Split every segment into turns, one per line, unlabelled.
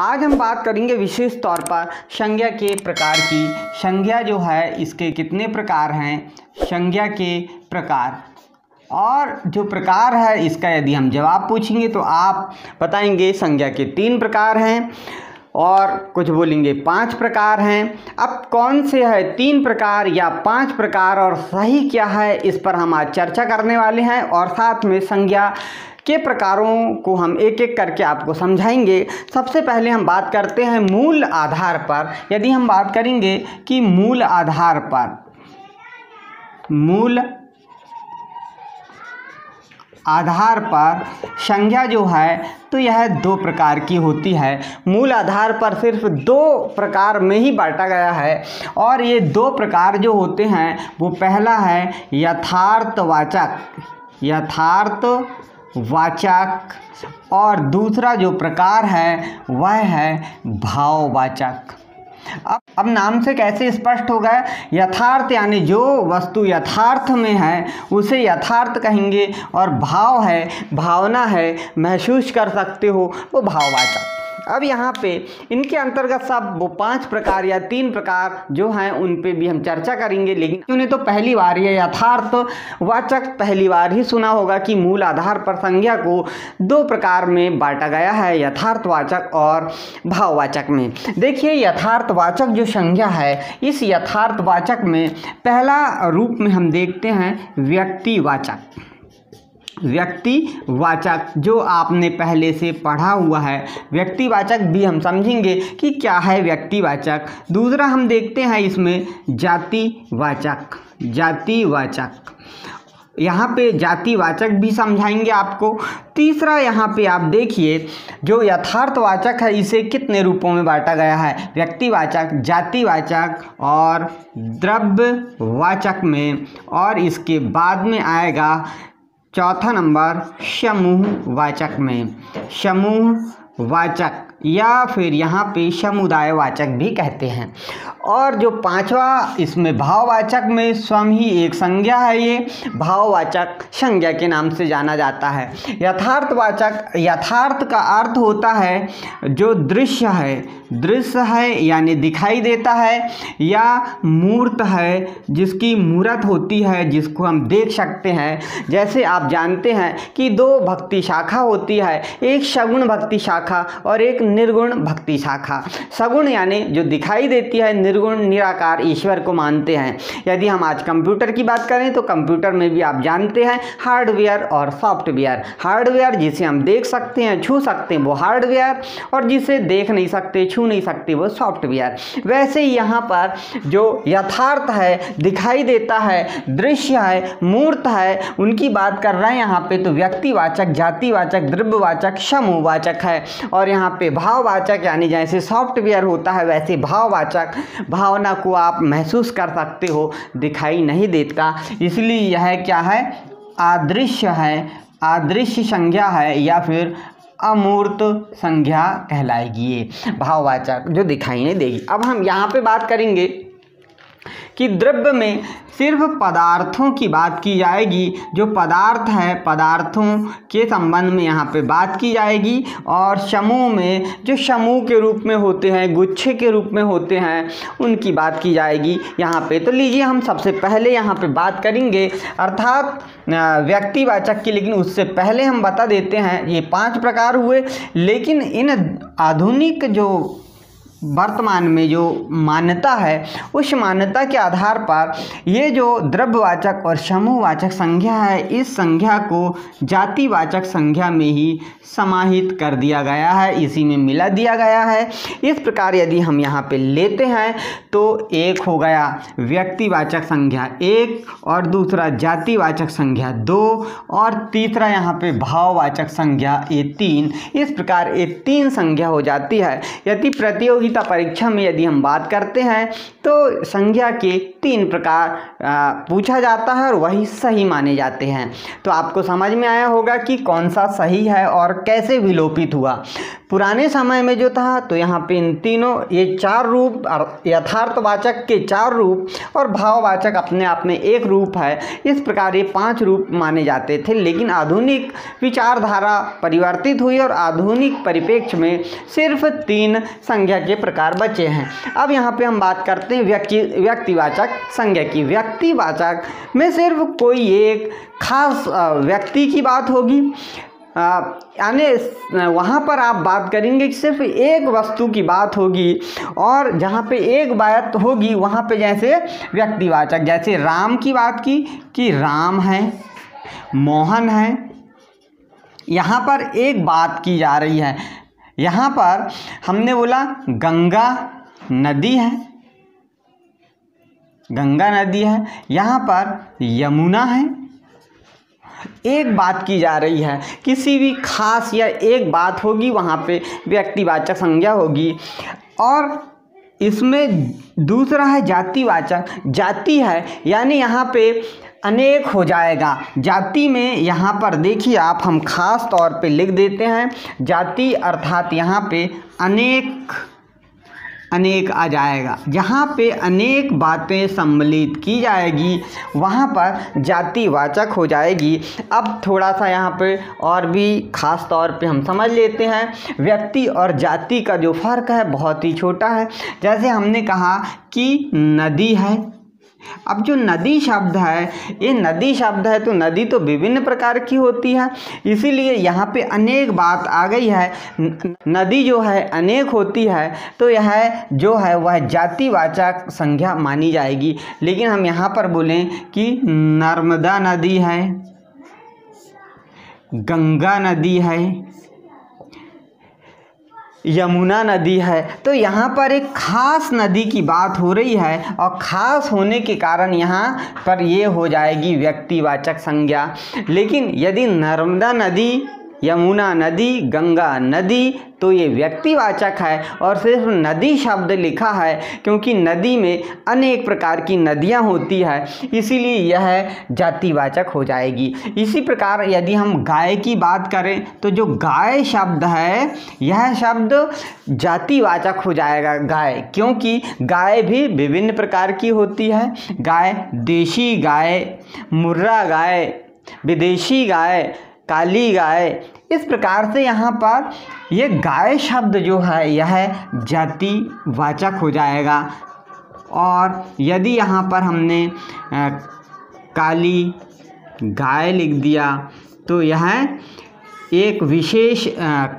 आज हम बात करेंगे विशेष तौर पर संज्ञा के प्रकार की। संज्ञा जो है इसके कितने प्रकार हैं, संज्ञा के प्रकार, और जो प्रकार है इसका यदि हम जवाब पूछेंगे तो आप बताएंगे संज्ञा के 3 प्रकार हैं और कुछ बोलेंगे 5 प्रकार हैं। अब कौन से है 3 प्रकार या 5 प्रकार और सही क्या है, इस पर हम आज चर्चा करने वाले हैं और साथ में संज्ञा के प्रकारों को हम एक एक करके आपको समझाएंगे। सबसे पहले हम बात करते हैं मूल आधार पर। यदि हम बात करेंगे कि मूल आधार पर, मूल आधार पर संज्ञा जो है तो यह 2 प्रकार की होती है। मूल आधार पर सिर्फ 2 प्रकार में ही बांटा गया है और ये 2 प्रकार जो होते हैं वो पहला है यथार्थवाचक, यथार्थवाचक, और दूसरा जो प्रकार है वह है भाववाचक। अब नाम से कैसे स्पष्ट हो गया, यथार्थ यानी जो वस्तु यथार्थ में है उसे यथार्थ कहेंगे, और भाव है, भावना है, महसूस कर सकते हो, वो भाववाचक। अब यहाँ पे इनके अंतर्गत सब वो 5 प्रकार या 3 प्रकार जो हैं उन पे भी हम चर्चा करेंगे। लेकिन उन्हें तो पहली बार ये यथार्थवाचक पहली बार ही सुना होगा कि मूल आधार पर संज्ञा को 2 प्रकार में बांटा गया है, यथार्थवाचक और भाववाचक में। देखिए यथार्थवाचक जो संज्ञा है, इस यथार्थवाचक में पहला रूप में हम देखते हैं व्यक्तिवाचक। व्यक्तिवाचक जो आपने पहले से पढ़ा हुआ है, व्यक्तिवाचक भी हम समझेंगे कि क्या है व्यक्तिवाचक। दूसरा हम देखते हैं इसमें जातिवाचक, जातिवाचक, यहाँ पे जातिवाचक भी समझाएंगे आपको। तीसरा यहाँ पे आप देखिए जो यथार्थवाचक है इसे कितने रूपों में बांटा गया है, व्यक्तिवाचक, जातिवाचक और द्रव्यवाचक में, और इसके बाद में आएगा चौथा नंबर समूहवाचक में, समूहवाचक या फिर यहाँ पे समुदायवाचक भी कहते हैं। और जो 5वां इसमें भाववाचक में स्वयं ही एक संज्ञा है, ये भाववाचक संज्ञा के नाम से जाना जाता है। यथार्थवाचक, यथार्थ का अर्थ होता है जो दृश्य है, दृश्य है यानी दिखाई देता है, या मूर्त है जिसकी मूर्त होती है, जिसको हम देख सकते हैं। जैसे आप जानते हैं कि 2 भक्ति शाखा होती है, एक सगुण भक्ति शाखा और एक निर्गुण भक्ति शाखा। सगुण यानी जो दिखाई देती है, निर्गुण निराकार ईश्वर को मानते हैं। यदि हम आज कंप्यूटर की बात करें तो कंप्यूटर में भी आप जानते हैं हार्डवेयर और सॉफ्टवेयर। हार्डवेयर जिसे हम देख सकते हैं, छू सकते हैं, वो हार्डवेयर, और जिसे देख नहीं सकते, छू नहीं सकते, वो सॉफ्टवेयर। वैसे ही यहाँ पर जो यथार्थ है, दिखाई देता है, दृश्य है, मूर्त है, उनकी बात कर रहे हैं यहाँ पे, तो व्यक्तिवाचक, जातिवाचक, द्रव्यवाचक, समूहवाचक है। और यहाँ पे भाववाचक यानी जैसे सॉफ्टवेयर होता है वैसे भाववाचक, भावना को आप महसूस कर सकते हो, दिखाई नहीं देता, इसलिए यह क्या है, अदृश्य है, अदृश्य संज्ञा है या फिर अमूर्त संज्ञा कहलाएगी ये भाववाचक, जो दिखाई नहीं देगी। अब हम यहाँ पे बात करेंगे कि द्रव्य में सिर्फ पदार्थों की बात की जाएगी, जो पदार्थ है पदार्थों के संबंध में यहाँ पे बात की जाएगी, और समूह में जो समूह के रूप में होते हैं, गुच्छे के रूप में होते हैं, उनकी बात की जाएगी यहाँ पे। तो लीजिए हम सबसे पहले यहाँ पे बात करेंगे अर्थात व्यक्तिवाचक की, लेकिन उससे पहले हम बता देते हैं ये 5 प्रकार हुए। लेकिन इन आधुनिक जो वर्तमान में जो मान्यता है, उस मान्यता के आधार पर ये जो द्रव्यवाचक और समूहवाचक संज्ञा है, इस संज्ञा को जातिवाचक संज्ञा में ही समाहित कर दिया गया है, इसी में मिला दिया गया है। इस प्रकार यदि हम यहाँ पे लेते हैं तो एक हो गया व्यक्तिवाचक संज्ञा 1, और दूसरा जातिवाचक संज्ञा 2, और तीसरा यहाँ पे भाववाचक संज्ञा 3। इस प्रकार ये 3 संज्ञा हो जाती है। यदि प्रतियोगिता परीक्षा में यदि हम बात करते हैं तो संज्ञा के 3 प्रकार पूछा जाता है और वही सही माने जाते हैं। तो आपको समझ में आया होगा कि कौन सा सही है और कैसे विलोपित हुआ। पुराने समय में जो था तो यहाँ पे इन तीनों ये 4 रूप, यथार्थवाचक के 4 रूप और भाववाचक अपने आप में एक रूप है, इस प्रकार ये 5 रूप माने जाते थे। लेकिन आधुनिक विचारधारा परिवर्तित हुई और आधुनिक परिप्रेक्ष्य में सिर्फ 3 संज्ञा के प्रकार बचे हैं। अब यहाँ पे हम बात करते हैं व्यक्तिवाचक संज्ञा की। व्यक्तिवाचक में सिर्फ कोई एक खास व्यक्ति की बात होगी, यानी वहाँ पर आप बात करेंगे कि सिर्फ एक वस्तु की बात होगी, और जहाँ पे एक बात होगी वहाँ पे जैसे व्यक्तिवाचक, जैसे राम की बात की कि राम है, मोहन है, यहाँ पर एक बात की जा रही है। यहाँ पर हमने बोला गंगा नदी है, गंगा नदी है, यहाँ पर यमुना है, एक बात की जा रही है। किसी भी खास या एक बात होगी वहाँ पे व्यक्तिवाचक संज्ञा होगी। और इसमें दूसरा है जातिवाचक। जाति है यानी यहाँ पे अनेक हो जाएगा। जाति में यहाँ पर देखिए आप, हम खास तौर पे लिख देते हैं जाति, अर्थात यहाँ पे अनेक आ जाएगा। जहाँ पे अनेक बातें सम्मिलित की जाएगी वहाँ पर जातिवाचक हो जाएगी। अब थोड़ा सा यहाँ पे और भी खास तौर पे हम समझ लेते हैं। व्यक्ति और जाति का जो फ़र्क है बहुत ही छोटा है। जैसे हमने कहा कि नदी है, अब जो नदी शब्द है, ये नदी शब्द है तो नदी तो विभिन्न प्रकार की होती है, इसीलिए यहाँ पे अनेक बात आ गई है। नदी जो है अनेक होती है तो यह जो है वह जातिवाचक संज्ञा मानी जाएगी। लेकिन हम यहाँ पर बोलें कि नर्मदा नदी है, गंगा नदी है, यमुना नदी है, तो यहाँ पर एक खास नदी की बात हो रही है और खास होने के कारण यहाँ पर ये हो जाएगी व्यक्तिवाचक संज्ञा। लेकिन यदि नर्मदा नदी, यमुना नदी, गंगा नदी तो ये व्यक्तिवाचक है और सिर्फ नदी शब्द लिखा है क्योंकि नदी में अनेक प्रकार की नदियाँ होती है, इसीलिए यह जातिवाचक हो जाएगी। इसी प्रकार यदि हम गाय की बात करें तो जो गाय शब्द है यह शब्द जातिवाचक हो जाएगा गाय, क्योंकि गाय भी विभिन्न प्रकार की होती है। गाय देशी गाय, मुर्रा गाय, विदेशी गाय, काली गाय, इस प्रकार से यहाँ पर ये गाय शब्द जो है यह जातिवाचक हो जाएगा। और यदि यहाँ पर हमने काली गाय लिख दिया तो यह एक विशेष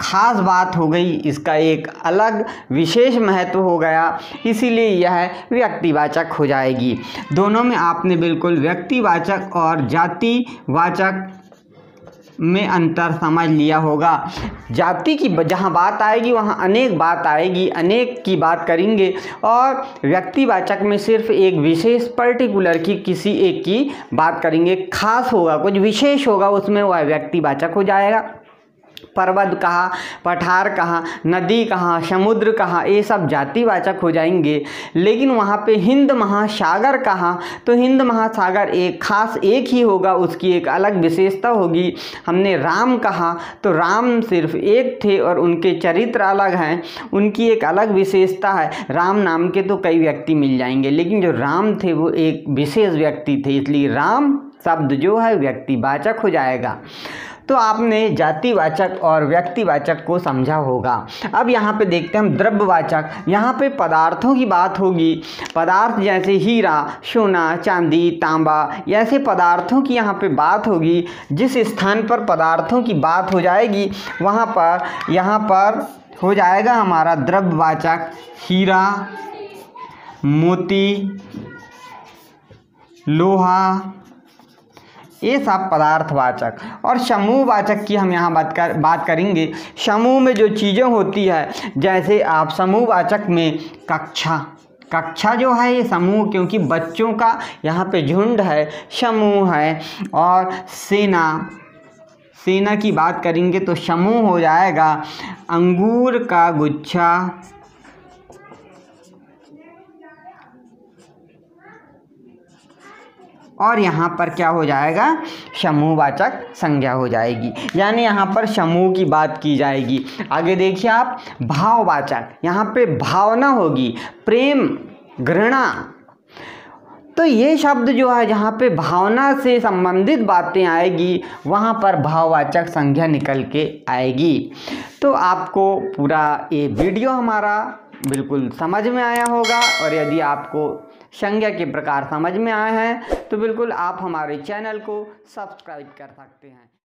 खास बात हो गई, इसका एक अलग विशेष महत्व हो गया, इसीलिए यह व्यक्तिवाचक हो जाएगी। दोनों में आपने बिल्कुल व्यक्तिवाचक और जातिवाचक में अंतर समझ लिया होगा। जाति की जहाँ बात आएगी वहाँ अनेक बात आएगी, अनेक की बात करेंगे, और व्यक्तिवाचक में सिर्फ एक विशेष पर्टिकुलर की किसी एक की बात करेंगे। खास होगा, कुछ विशेष होगा, उसमें वह व्यक्तिवाचक हो जाएगा। पर्वत कहा, पठार कहा, नदी कहा, समुद्र कहा, ये सब जातिवाचक हो जाएंगे। लेकिन वहाँ पे हिंद महासागर कहा तो हिंद महासागर एक खास एक ही होगा, उसकी एक अलग विशेषता होगी। हमने राम कहा तो राम सिर्फ एक थे और उनके चरित्र अलग हैं, उनकी एक अलग विशेषता है। राम नाम के तो कई व्यक्ति मिल जाएंगे, लेकिन जो राम थे वो एक विशेष व्यक्ति थे, इसलिए राम शब्द जो है व्यक्तिवाचक हो जाएगा। तो आपने जातिवाचक और व्यक्तिवाचक को समझा होगा। अब यहाँ पे देखते हैं हम द्रव्यवाचक। यहाँ पे पदार्थों की बात होगी, पदार्थ जैसे हीरा, सोना, चांदी, तांबा, ऐसे पदार्थों की यहाँ पे बात होगी। जिस स्थान पर पदार्थों की बात हो जाएगी वहाँ पर यहाँ पर हो जाएगा हमारा द्रव्यवाचक। हीरा, मोती, लोहा, ये सब पदार्थवाचक। और समूहवाचक की हम यहाँ बात करेंगे। समूह में जो चीज़ें होती है, जैसे आप समूहवाचक में कक्षा जो है ये समूह, क्योंकि बच्चों का यहाँ पे झुंड है, समूह है। और सेना की बात करेंगे तो समूह हो जाएगा अंगूर का गुच्छा, और यहाँ पर क्या हो जाएगा, समूहवाचक संज्ञा हो जाएगी, यानी यहाँ पर समूह की बात की जाएगी। आगे देखिए आप, भाववाचक, यहाँ पे भावना होगी, प्रेम, घृणा। तो ये शब्द जो है जहाँ पे भावना से संबंधित बातें आएगी वहाँ पर भाववाचक संज्ञा निकल के आएगी। तो आपको पूरा ये वीडियो हमारा बिल्कुल समझ में आया होगा, और यदि आपको संज्ञा के प्रकार समझ में आए हैं तो बिल्कुल आप हमारे चैनल को सब्सक्राइब कर सकते हैं।